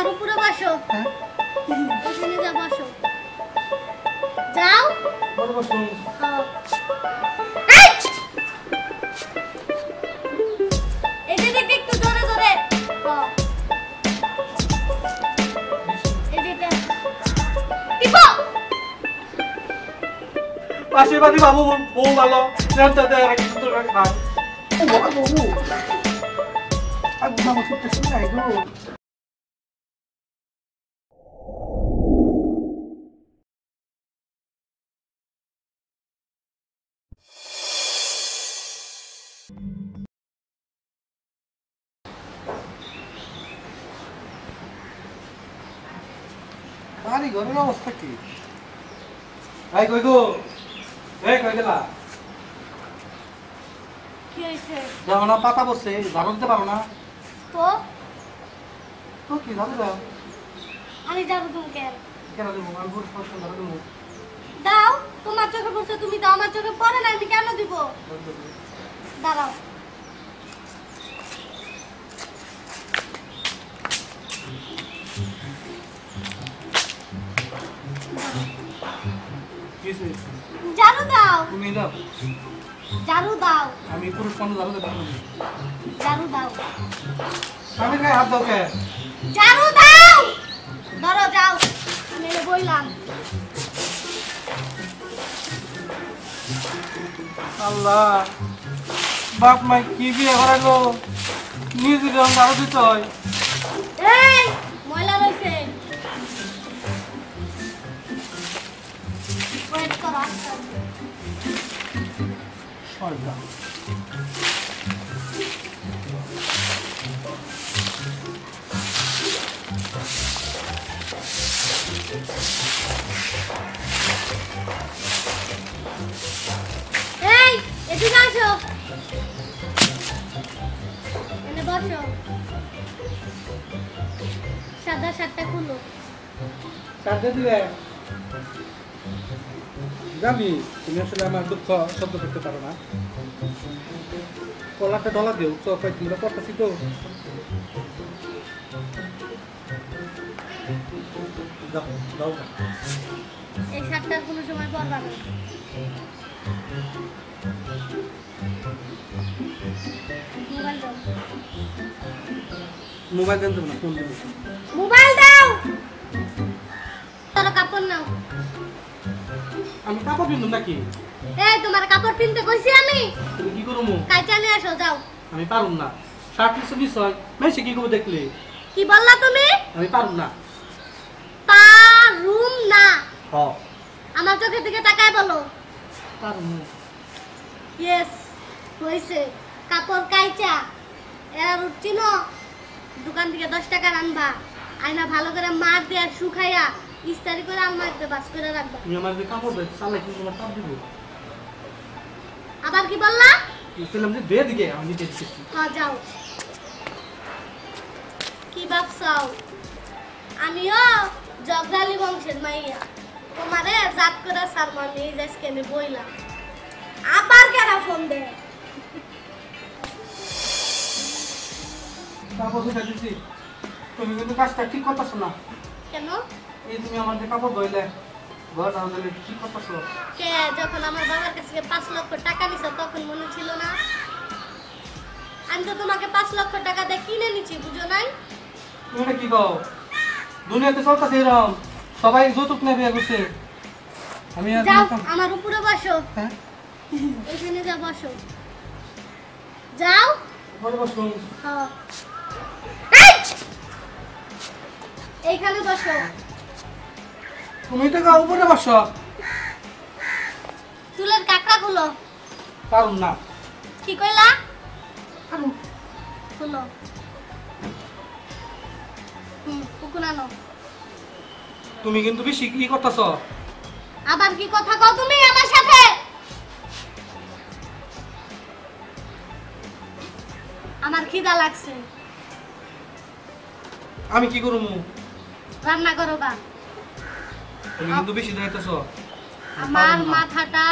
আমার উপরে বসো। ওখানে যা বসো। যাও। বড় বসো। এই যে দেখ একটু জোরে জোরে। এই যে টিপো। আশীর্বাদী বাবু বউ ভালো জানতে দেয় আর কিছু তো না ও বাবা বাবু আর বাবা তো কিছু নাই গো বাড়ি ঘরের অবস্থা কি আই কই গো এই কই গেলা কি হইছে? যাও না পাতা বসে ঝাড়ু দিতে পারো না তো তো কি ঝাড়ু দাও আমি যাবো তুমি কেন? কেন দেবো আমি ভোর সময় ঝাড়ু দেবো দাও, তোমার চোখে বসে তুমি দাও, আমার চোখে পড়ে না, আমি কেন দিব? দাঁড়াও। ঝাড়ু দাও। তুমি দাও ঝাড়ু দাও। আমি পুরুষ মানুষ ঝাড়ু দেবো ঝাড়ু দাও। স্বামীর গায়ে হাত দাও কে ঝাড়ু দাও। ধরো যাও, আমি এনে বইলাম। আল্লাহ বাপ মাই কি বিয়ে করাইলো নিজে যখন ঝাড়ু দিতে হয় এই ময়লা রইছে। ওয়েট করো আস্তে। শয়তান এই এদিকে আসো, এনে বসো। সাদা শার্টটা খুলো। কাটতে দিলে জানি তুমি আসলে আমার দুঃখ সহ্য করতে পারো না কলারটা ডলা দিও চপ তোমরা করতেছি তো দাও দাও এই শার্টটা কোনো সময় পরবা না। মোবাইল দাও। মোবাইল দেন দেবো না ফোন দেবো মোবাইল দাও। তোর কাপড় নাও। আমি কাপড় পিন্ধুম নাকি এই তোমার কাপড় কিনতে কইছি আমি। তুমি কি করবো কাইটা নিয়ে আসো যাও। আমি পারুম না শার্ট কিছু বিষয় মেসে কি করবো দেখলে কি বললা তুমি? আমি পারুম না পারুম না। হ আমার চোখের দিকে তাকায় বলো। পারুম না ইয়েস হইছে। কাপড় কাইচা এর চিনো দোকান থেকে 10 টাকা আনবা, আয়না ভালো করে মার দিয়ে শুকাইয়া ইস্তারি করে আলমারিতে বাস করে রাখবা। তুমি আমার যে কাপড় দেয় চালে কিন্তু তোমার তাপ দিব আবার কি বললা? বললাম যে দিয়ে দিকে আমি নিতে দিচ্ছি হ্যাঁ যাও। কি ভাবছাও আমিও জগদালি বংশের মাইয়া, তোমারে জাত করে সারমা নিয়ে যাইকে আমি বইলাম। আবার কেন ফোন দে? কাপড় ধুতে দিচ্ছি তুমি কিন্তু কাজটা ঠিক করতেছো না কেন? এই তুমি আমার যে কাপড় ধুইলে ঘর ঝাড়ু দিলে ঠিক করতেছো কে যখন আমার বাবার কাছ থেকে 5 লক্ষ টাকা নিছ তখন মনে ছিল না? আমি তো তোমাকে 5 লক্ষ টাকা দিয়ে কিনে নিছি, বুঝো নাই? তুমি এটা কি কও দুনিয়াতে চলতেছে এরকম সবাই যৌতুক নেবে করছে আমি আর যাও জানতাম। আমার উপরে বসো। হ্যাঁ ওখানে যা বসো। যাও। বড় বসুন হ্যাঁ এইখানে বসো। তুমি তো গা উপরে বসো চুলের কাকড়া গুলো পারুম না কি কইলা? পারুম খুলো। কুকুনানো। তুমি কিন্তু বেশি কি করতেছো আবার কি কথা কও তুমি আমার সাথে? আমার খিদা লাগছে, আমি কি করবো রান্না করো গা। তুমি কিন্তু বেশি দেখাইতেছো আমার মাথাটা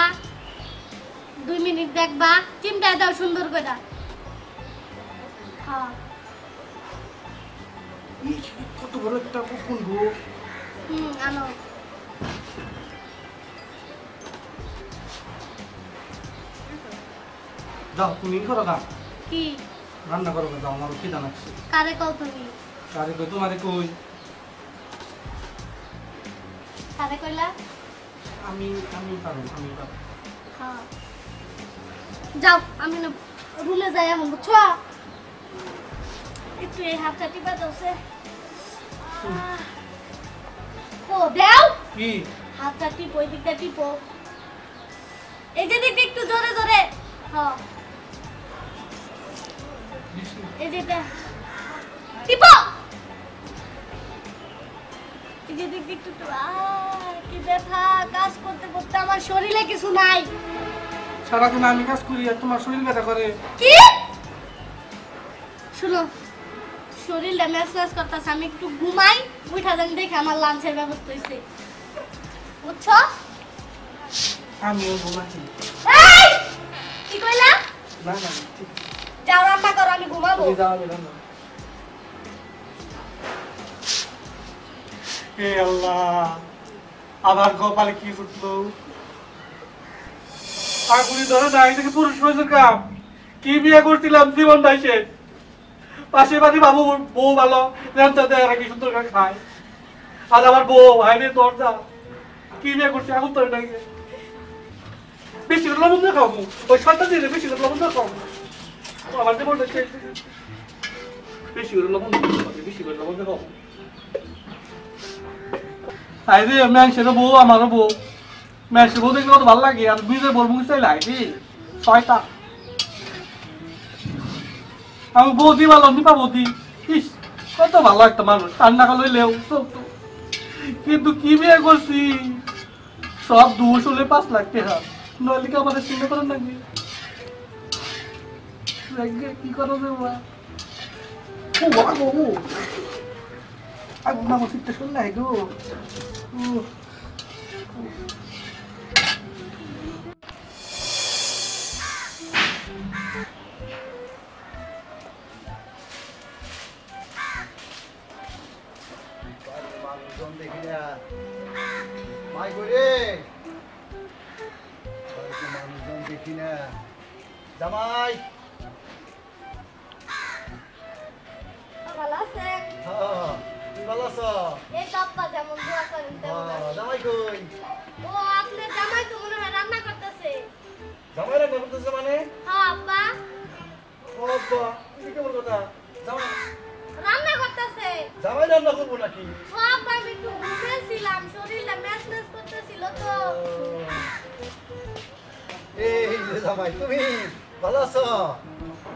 2 মিনিট দেখবা, চিমটা দাও সুন্দর করে। হ্যাঁ কত বড় একটা কুকুর গো। আনো। যাও তুমি করো না, কি রান্না করো, যাও আমার খিদা লাগছে। কারে কও তুমি? কারে কই তোমারে কই? কারে কইলা? আমি পারো, আমি পারো। হ্যাঁ যাও, আমি না রুমে যাই এখন, বুঝছো? একটু এই হাতটা টিপা দাওছে। ও দাও, কি হাতটা টিপো, ওই দিকটা টিপো, এই যে দিকটা একটু জোরে জোরে। হ্যাঁ এই যেটা টিপো, এই যে দিকটা একটু কি ব্যথা, কাজ করতে করতে আমার শরীরে কিছু নাই। সারাদিন আমি কাজ করি আর তোমার শরীর ব্যথা করে? কি শুনো, শরীরটা ম্যাসেজ করতেছে, আমি একটু ঘুমাই, উঠা যান দেখে আমার লাঞ্চের ব্যবস্থা হয়েছে, বুঝছো? আমিও ঘুমাচ্ছি। এই কি কইলা? না না ঠিক যাও রান্না করো, আমি ঘুমাবো। তুমি যাও, আমি রান্না। হে আল্লাহ, আবার কপালে কি ফুটলো? আগুনি ধরে নাই থেকে পুরুষ মানুষের কাম। কি বিয়ে করছিলাম জীবন নাই শেষ। পাশে বাড়ি বাবু বউ ভালো, রান্না দেয় আর কি সুন্দর করে খায়। আর আমার বউ হাইরে দরজা। কি বিয়ে করছি আগুন ধরে নাই। বেশি করে লবণ দিয়ে খাবো, ওই সন্তান দিয়ে বেশি করে লবণ দিয়ে খাবো। আমার জীবনটা শেষ। বেশি করে লবণ দিয়ে খাবো, বেশি করে লবণ দিয়ে খাবো। আইরে ম্যাংসেরও বউ, আমারও বউ। ম্যাংসের বউ দেখলে কত ভালো লাগে, আর নিজের বউ মুখ চাইলে আইরে ছয়টা। আমি বৌদি ভালো, নিপা বৌদি। ইস কত ভালো একটা মানুষ, রান্না করলে লেও সব তো। কিন্তু কি বিয়ে করছি, সব দোষ হলে 5 লাখ টাকা। নইলে কি আমাদের চিন্তা করেন নাকি? কি করো যে বাবা? ও বাবা গো, আগুন নামো চিত্তে শুন নাই গো। মানুষজন দেখি না মাই করে, মানুষজন দেখি না। জামাই ভালো আছে? হ্যাঁ, তুমি ভালো আছো? এই তো আব্বা যেমন দোয়া করেন তেমন হ্যাঁ, আছে। জামাই কই? ও আপনার জামাই তো মনে হয় রান্না করতেছে। জামাই রান্না করতেছে মানে? হ্যাঁ আব্বা ও আব্বা, তুমি কেমন কথা? জামাই রান্না করতেছে। জামাই রান্না করবো নাকি? ও আব্বা আমি একটু ঘুমিয়েছিলাম, শরীরটা ম্যাসেজ করতেছিল তো। এই যে জামাই, তুমি ভালো আছো?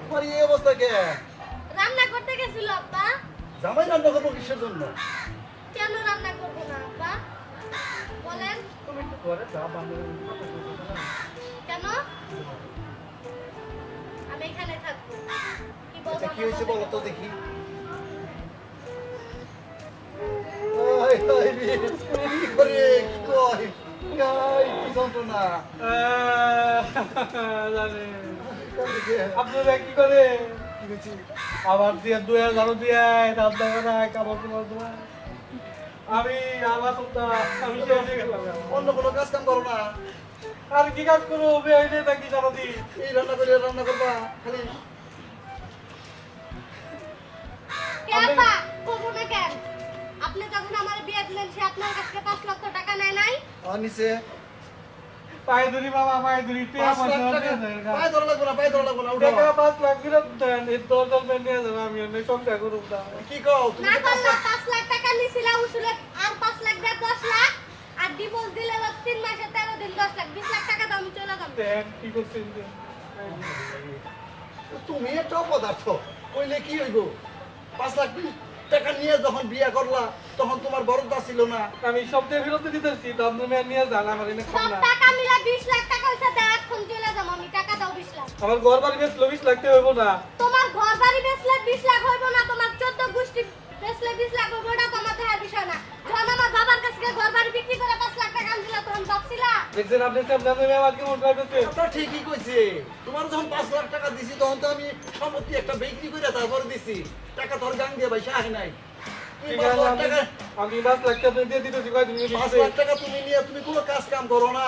তোমার এই অবস্থা কে? রান্না করতে গেছিল আব্বা। জামাই রান্না করবো কিসের জন্য? কেন রান্না করবো না আব্বা বলেন? তুমি একটু ঘরে চা বানিয়ে কেন? আমি এখানে থাকবো। কি বলবো? আচ্ছা, কি হয়েছে বলো তো দেখি। ওই, ওই রে, কি করে, কি কয়? গাই, কি যন্ত্রণা। আপনারা কি করে? কি হয়েছে? আবার দিয়ে দুয়ে ঝাড়ু দিয়ে রাত দেয় না, কাপড় তোমার তোমার। আমি আমার সপ্তাহ আমি শেষ হয়ে গেলাম। অন্য কোনো কাজ কাম করো না? আর কি কাজ করবো, বেআইনে থাকি সারাদিন। এই রান্না করে রান্না করবা খালি? কে আব্বা করবো না কেন? আপনি যখন আমার বিয়ে দিলেন সে আপনার কাছে 5 লক্ষ টাকা নেয় নাই? নিচে পায়ে ধরি বাবা, পায়ে ধরি। 5 লাখ টাকা পায়ে ধরা লাগবো না, পায়ে ধরা লাগবো না, উঠো। 5 লাখ ফেরত দেন, এই 10 জন নিয়ে যাবে, আমি অন্য সংসার করুক না। কি কও তুমি? না যে 5 করলে লাখ 5 লাখ টাকা নিছিলা উসুলে, আর 5 লাখ দেয় 10 লাখ, আর ডিভোর্স দিলে 3 মাসে 13 দিন 10 লাখ, 20 লাখ টাকা দাও, আমি চলে যাব। দেন কি করছেন যে? তুমি একটা অপদার্থ, কইলে কি হইব? 5 লাখ টাকা নিয়ে যখন বিয়ে করলা তখন তোমার বড়দা ছিল না? আমি সব দিয়ে ফেরত দিতেছি, দাম দামে নিয়ে যান, আমার এনে খান সব না। টাকা মিলা 20 লাখ টাকা হইছে, দেখ এখন চলে যাব আমি, টাকা দাও 20 লাখ। আমার ঘর বাড়ি বেশ 20 লাখ টাকা হইব না। তোমার ঘর বাড়ি বেচলে 20 লাখ হইব না, তোমার 14 গোষ্ঠী বেচলে 20 লাখ হইব, ওটা তোমার দেখার বিষয় না। যখন আমার বাবার কাছে গিয়ে ঘর বাড়ি বিক্রি করে 5 লাখ টাকা আনছিলা তখন ভাবছিলা? দেখছেন আপনি সামনে দামে আমার কেমন লাগতেছে? কথা ঠিকই কইছে। তোমার যখন 5 লাখ টাকা দিছি তখন তো আমি সম্পত্তি একটা বিক্রি করে তারপরে দিছি। টাকা তোর গাং দিয়ে পয়সা আহে নাই। তুমি ঠিক 5 আছে লাখ টাকা আমি 5 লাখ টাকা দিয়ে দিতেছি কয় তুমি 5 লাখ টাকা তুমি নিয়ে তুমি কোনো কাজ কাম করো না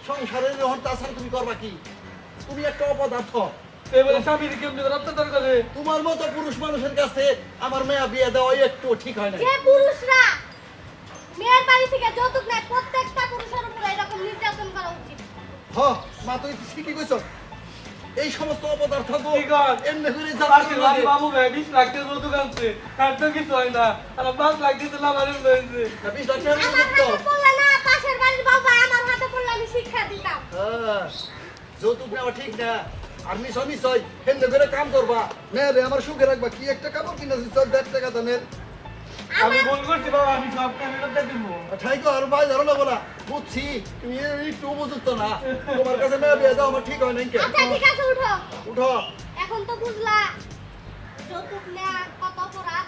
সংসারের যখন তাছাড়া তুমি করবা কি তুমি একটা অপদার্থ এবারে স্বামীর কেমনি করে অত্যাচার করে তোমার মতো পুরুষ মানুষের কাছে আমার মেয়ে বিয়ে দেওয়া একটু ঠিক হয় না যে পুরুষরা মেয়ের বাড়ি থেকে যৌতুক নেয় প্রত্যেকটা পুরুষের উপরে এরকম নির্যাতন করা উচিত। হ মা তুই ঠিকই কইছ এই সমস্ত অপদার্থ তো ঠিক আছে। এমনি করে পাশের বাড়ি যাচ্ছে বাবু ভাই 20 লাখ টাকা যৌতুক আনছে আর তো কিছু হয় না আর 5 লাখ দিতে লাভ হয়েছে 20 লাখ টাকা আমার যৌতুক তো। হাতে পড়লে না পাশের বাড়ির বাবা আমার হাতে পড়লে আমি শিক্ষা দিতাম। হ্যাঁ, যৌতুক নেওয়া ঠিক না আর নিশ্চয় এমনি করে কাম করবা মেয়ে রে আমার সুখে রাখবা কি একটা কাপড় কিনেছি 1.5 টাকা দামের আমি ভুল করছি বাবা আমি সব ক্যামেরাতে দিব ঠাইকো আর ভাই ধরো না বলা বুঝছি তুমি একটু উপযুক্ত না তোমার কাছে মেয়ে বিয়ে দাও আমার ঠিক হয় নাই কে আচ্ছা ঠিক আছে উঠো। উঠো এখন তো বুঝলা যৌতুক নেওয়া কত অপরাধ।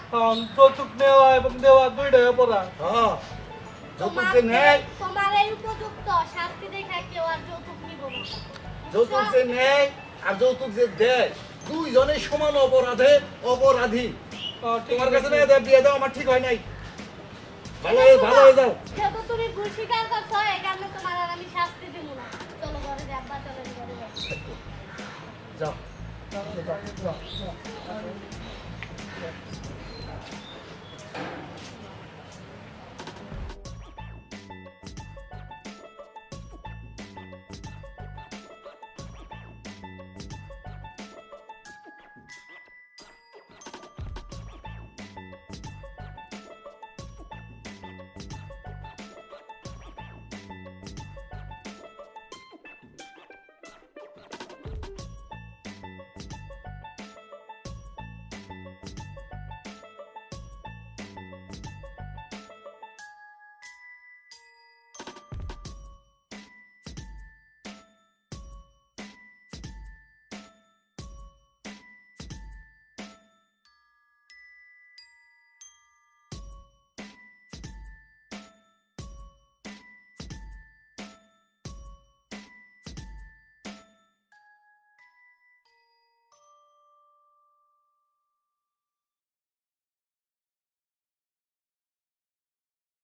যৌতুক নেওয়া এবং দেওয়া দুইটাই অপরাধ হ্যাঁ যৌতুক তোমার যে নেয় তোমার এই উপযুক্ত শাস্তি দেখে কেউ আর যৌতুক নিব না। যৌতুক যে নেয় আর যৌতুক যে দেয় দুইজনে সমান অপরাধে অপরাধী তোমার কাছে মেয়ে বিয়ে দাও আমার ঠিক হয় নাই ভালো হয়ে যাও যেহেতু তুমি ভুল স্বীকার করছো এই কারণে তোমার আর আমি শাস্তি দিব না। চলো ঘরে যাই, আব্বা চলেন ঘরে যাই। যাও